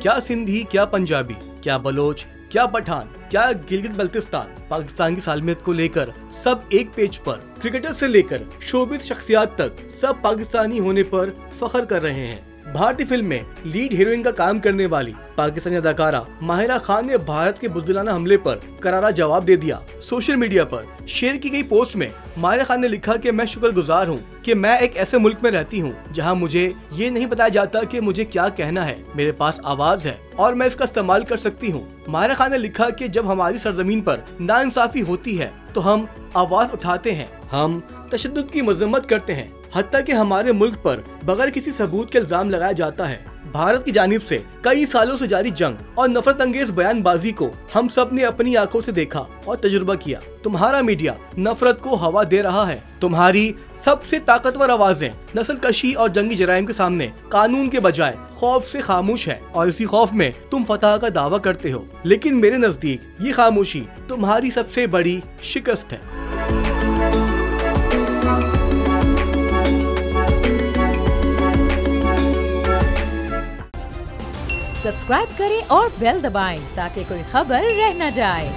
क्या सिंधी, क्या पंजाबी, क्या बलोच, क्या पठान, क्या गिलगित बल्तिस्तान, पाकिस्तान की सालमियत को लेकर सब एक पेज पर। क्रिकेटर से लेकर शोबित शख्सियात तक सब पाकिस्तानी होने पर फख्र कर रहे हैं। भारतीय फिल्म में लीड हीरोइन का काम करने वाली पाकिस्तानी अदाकारा माहिरा खान ने भारत के बुज़दिलाना हमले पर करारा जवाब दे दिया। सोशल मीडिया पर शेयर की गई पोस्ट में माहिरा खान ने लिखा कि मैं शुक्रगुजार हूँ कि मैं एक ऐसे मुल्क में रहती हूँ जहाँ मुझे ये नहीं बताया जाता कि मुझे क्या कहना है। मेरे पास आवाज है और मैं इसका इस्तेमाल कर सकती हूँ। माहिरा खान ने लिखा कि जब हमारी सरजमीन पर नाइंसाफी होती है तो हम आवाज उठाते हैं, हम तशद्दुद की मजम्मत करते हैं, हत्ता कि हमारे मुल्क पर बगैर किसी सबूत के इल्जाम लगाया जाता है। भारत की जानिब से कई सालों से जारी जंग और नफरत अंगेज बयानबाजी को हम सब ने अपनी आंखों से देखा और तजुर्बा किया। तुम्हारा मीडिया नफरत को हवा दे रहा है। तुम्हारी सबसे ताकतवर आवाजें नस्ल कशी और जंगी जराइम के सामने कानून के बजाय खौफ से खामोश है और इसी खौफ में तुम फतह का दावा करते हो। लेकिन मेरे नजदीक ये खामोशी तुम्हारी सबसे बड़ी शिकस्त है। सब्सक्राइब करें और बेल दबाएं ताकि कोई खबर रह न जाए।